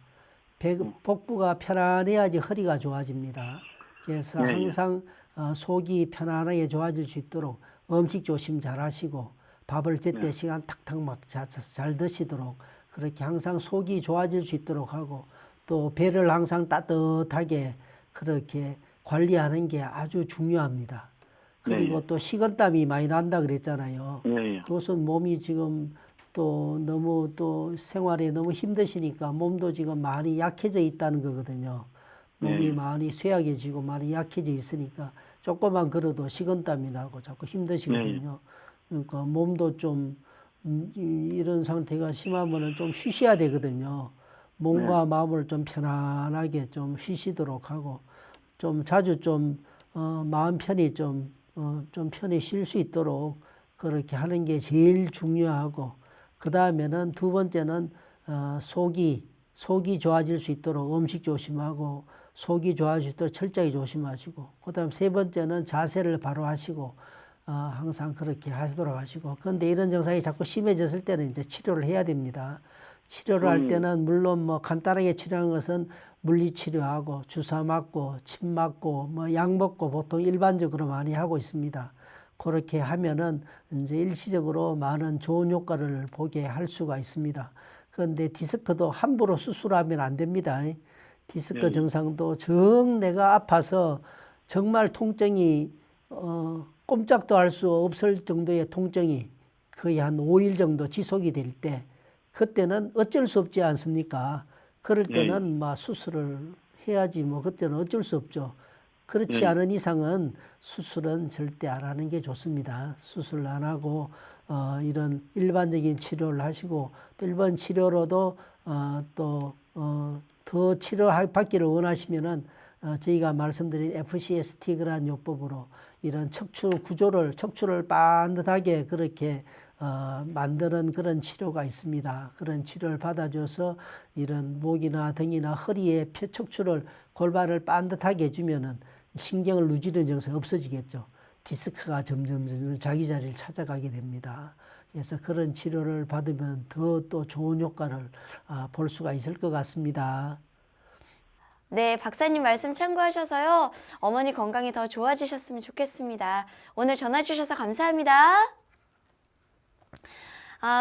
복부가 편안해야지 허리가 좋아집니다. 그래서 항상 속이 편안하게 좋아질 수 있도록 음식 조심 잘 하시고 밥을 제때 시간 탁탁 막 잘 드시도록 그렇게 항상 속이 좋아질 수 있도록 하고 또 배를 항상 따뜻하게 그렇게 관리하는 게 아주 중요합니다. 그리고 또 식은땀이 많이 난다 그랬잖아요. 그것은 몸이 지금 또 너무 또 생활에 너무 힘드시니까 몸도 지금 많이 약해져 있다는 거거든요. 몸이 많이 쇠약해지고 많이 약해져 있으니까 조금만 걸어도 식은땀이 나고 자꾸 힘드시거든요. 그러니까 몸도 좀 이런 상태가 심하면은 좀 쉬셔야 되거든요. 몸과 마음을 좀 편안하게 좀 쉬시도록 하고 좀 자주 좀 마음 편히 좀 편히 쉴 수 있도록 그렇게 하는 게 제일 중요하고 그 다음에는 두 번째는 속이 좋아질 수 있도록 음식 조심하고 속이 좋아질 수 있도록 철저히 조심하시고 그 다음 세 번째는 자세를 바로 하시고 항상 그렇게 하시도록 하시고 그런데 이런 증상이 자꾸 심해졌을 때는 이제 치료를 해야 됩니다. 치료를 할 때는 물론 뭐 간단하게 치료하는 것은 물리치료하고 주사 맞고 침 맞고 뭐 약 먹고 보통 일반적으로 많이 하고 있습니다. 그렇게 하면은 이제 일시적으로 많은 좋은 효과를 보게 할 수가 있습니다. 그런데 디스크도 함부로 수술하면 안 됩니다. 디스크 증상도 정 내가 아파서 정말 통증이 꼼짝도 할 수 없을 정도의 통증이 거의 한 5일 정도 지속이 될 때 그때는 어쩔 수 없지 않습니까? 그럴 때는 막 수술을 해야지 뭐 그때는 어쩔 수 없죠. 그렇지 않은 이상은 수술은 절대 안 하는 게 좋습니다. 수술 안 하고 이런 일반적인 치료를 하시고 또 일반 치료로도 또 더 치료받기를 원하시면은 저희가 말씀드린 FCST 그런 요법으로 이런 척추를 반듯하게 그렇게 만드는 그런 치료가 있습니다. 그런 치료를 받아줘서 이런 목이나 등이나 허리에 척추를 골반을 반듯하게 해주면은 신경을 누지는 증상이 없어지겠죠. 디스크가 점점 자기 자리를 찾아가게 됩니다. 그래서 그런 치료를 받으면 더 또 좋은 효과를 볼 수가 있을 것 같습니다. 네, 박사님 말씀 참고하셔서요. 어머니 건강이 더 좋아지셨으면 좋겠습니다. 오늘 전화 주셔서 감사합니다.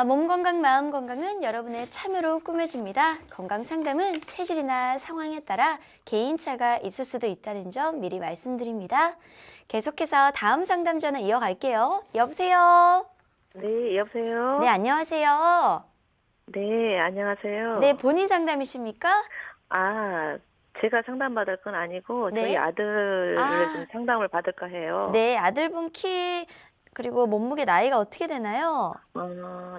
몸 건강, 마음 건강은 여러분의 참여로 꾸며집니다. 건강 상담은 체질이나 상황에 따라 개인차가 있을 수도 있다는 점 미리 말씀드립니다. 계속해서 다음 상담 전화 이어갈게요. 여보세요? 네, 여보세요? 네, 안녕하세요. 네, 안녕하세요. 네, 본인 상담이십니까? 아, 제가 상담받을 건 아니고 네. 저희 아들을 아. 좀 상담을 받을까 해요. 네, 아들분 키 그리고 몸무게 나이가 어떻게 되나요?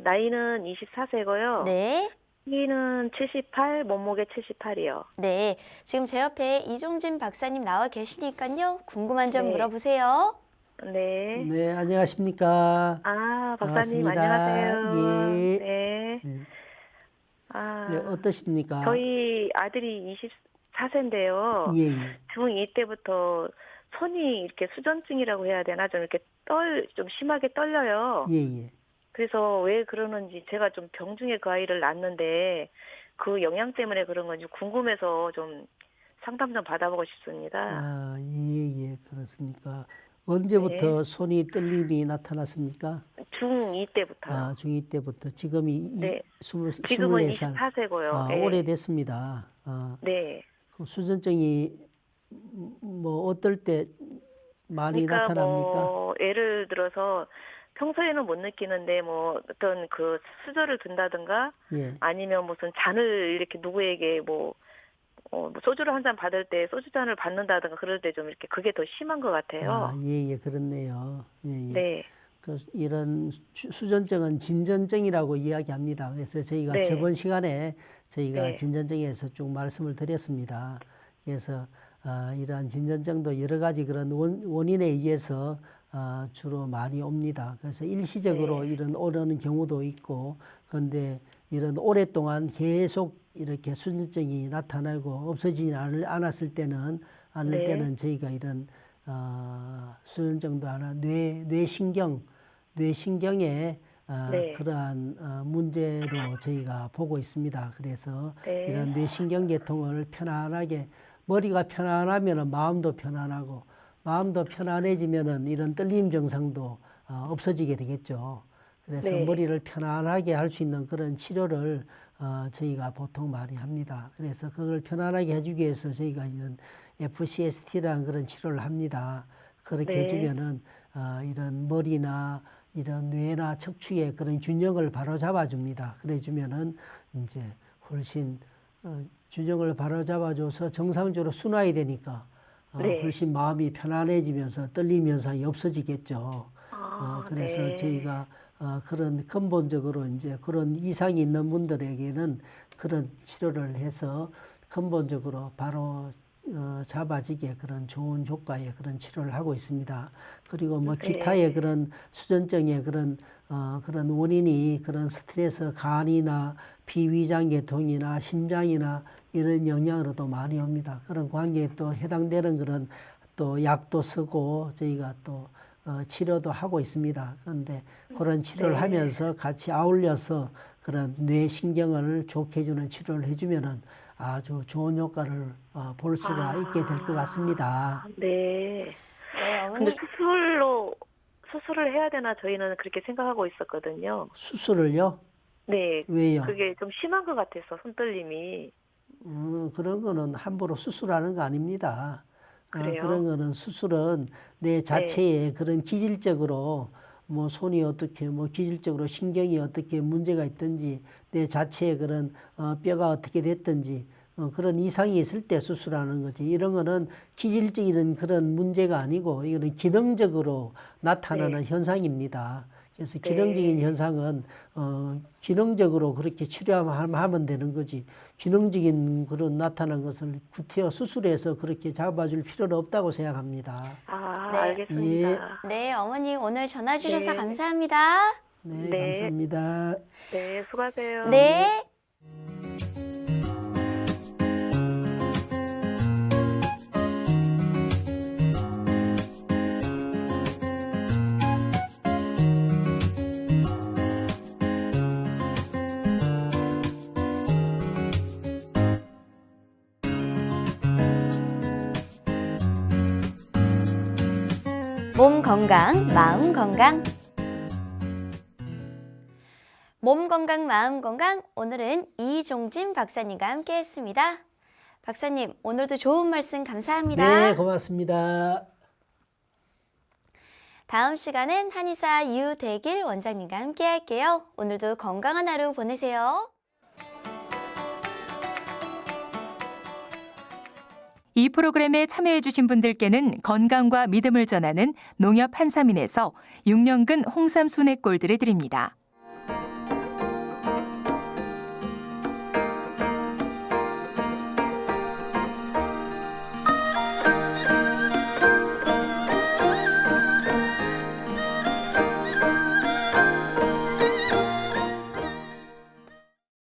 나이는 24세고요. 네. 키는 78, 몸무게 78이요. 네, 지금 제 옆에 이종진 박사님 나와 계시니까요. 궁금한 점 네. 물어보세요. 네. 네, 안녕하십니까. 아, 박사님 반갑습니다. 안녕하세요. 예. 네. 네. 아, 네, 어떠십니까? 저희 아들이 24세인데요. 예, 예. 중2 때부터 손이 이렇게 수전증이라고 해야 되나? 좀 이렇게 좀 심하게 떨려요. 예, 예. 그래서 왜 그러는지 제가 좀 병중에 그 아이를 낳았는데 그 영양 때문에 그런 건지 궁금해서 좀 상담 좀 받아보고 싶습니다. 아, 예, 예, 그렇습니까. 언제부터 네. 손이 떨림이 나타났습니까? 중2 때부터요. 아, 중2 때부터. 지금이 네. 24살. 지금은 24세고요. 아, 네. 오래됐습니다. 아, 네. 그 수전증이 뭐 어떨 때 많이 그러니까 나타납니까? 뭐 예를 들어서 평소에는 못 느끼는데 뭐 어떤 그 수저를 든다든가 예. 아니면 무슨 잔을 이렇게 누구에게 뭐 소주를 한 잔 받을 때 소주 잔을 받는다든가 그럴 때 좀 이렇게 그게 더 심한 것 같아요. 아, 예, 예, 그렇네요. 예, 예. 네. 이런 수전증은 진전증이라고 이야기합니다. 그래서 저희가 네. 저번 시간에 저희가 네. 진전증에서 쭉 말씀을 드렸습니다. 그래서 이러한 진전증도 여러 가지 그런 원인에 의해서 주로 많이 옵니다. 그래서 일시적으로 네. 이런 오르는 경우도 있고, 그런데 이런 오랫동안 계속 이렇게 수전증이 나타나고 없어지지 않았을 때는 네. 저희가 이런 수전증도 하나 뇌신경의 네. 그러한 문제로 저희가 보고 있습니다. 그래서 네. 이런 뇌신경 계통을 편안하게 머리가 편안하면 마음도 편안하고 마음도 편안해지면은 이런 떨림 증상도 없어지게 되겠죠. 그래서 네. 머리를 편안하게 할 수 있는 그런 치료를 저희가 보통 많이 합니다. 그래서 그걸 편안하게 해주기 위해서 저희가 이런 FCST라는 그런 치료를 합니다. 그렇게 네. 해주면은 이런 머리나 이런 뇌나 척추의 그런 균형을 바로 잡아줍니다. 그래주면은 이제 훨씬 균형을 바로 잡아줘서 정상적으로 순환이 되니까 네. 훨씬 마음이 편안해지면서 떨림 현상이 없어지겠죠. 그래서 네. 저희가 그런 근본적으로 이제 그런 이상이 있는 분들에게는 그런 치료를 해서 근본적으로 바로 잡아지게 그런 좋은 효과의 그런 치료를 하고 있습니다. 그리고 뭐 네. 기타의 그런 수전증의 그런 원인이 그런 스트레스, 간이나 비위장 계통이나 심장이나 이런 영향으로도 많이 옵니다. 그런 관계에 또 해당되는 그런 또 약도 쓰고 저희가 또 치료도 하고 있습니다. 그런데 그런 치료를 네. 하면서 같이 아울러서 그런 뇌신경을 좋게 해주는 치료를 해주면은 아주 좋은 효과를 볼 수가 있게 될 것 같습니다. 네. 네, 근데 어머니. 수술을 해야 되나 저희는 그렇게 생각하고 있었거든요. 수술을요? 네. 왜요? 그게 좀 심한 것 같아서 손떨림이. 그런 거는 함부로 수술하는 거 아닙니다. 그래요? 그런 거는 수술은 내 자체에 그런 기질적으로 뭐 손이 어떻게 뭐 기질적으로 신경이 어떻게 문제가 있든지 내 자체에 그런 뼈가 어떻게 됐든지 그런 이상이 있을 때 수술하는 거지. 이런 거는 기질적인 그런 문제가 아니고 이거는 기능적으로 나타나는 네. 현상입니다. 그래서 네. 기능적인 현상은 기능적으로 그렇게 치료하면 되는 거지. 기능적인 그런 나타난 것을 구태여 수술해서 그렇게 잡아줄 필요는 없다고 생각합니다. 네. 알겠습니다. 네, 어머니 오늘 전화 주셔서 네. 감사합니다. 네, 네. 감사합니다. 네, 수고하세요. 네. 몸 건강, 마음 건강. 몸 건강, 마음 건강. 오늘은 이종진 박사님과 함께했습니다. 박사님, 오늘도 좋은 말씀 감사합니다. 네, 고맙습니다. 다음 시간은 한의사 유대길 원장님과 함께할게요. 오늘도 건강한 하루 보내세요. 이 프로그램에 참여해주신 분들께는 건강과 믿음을 전하는 농협 한삼인에서 6년근 홍삼 순액골드를 드립니다.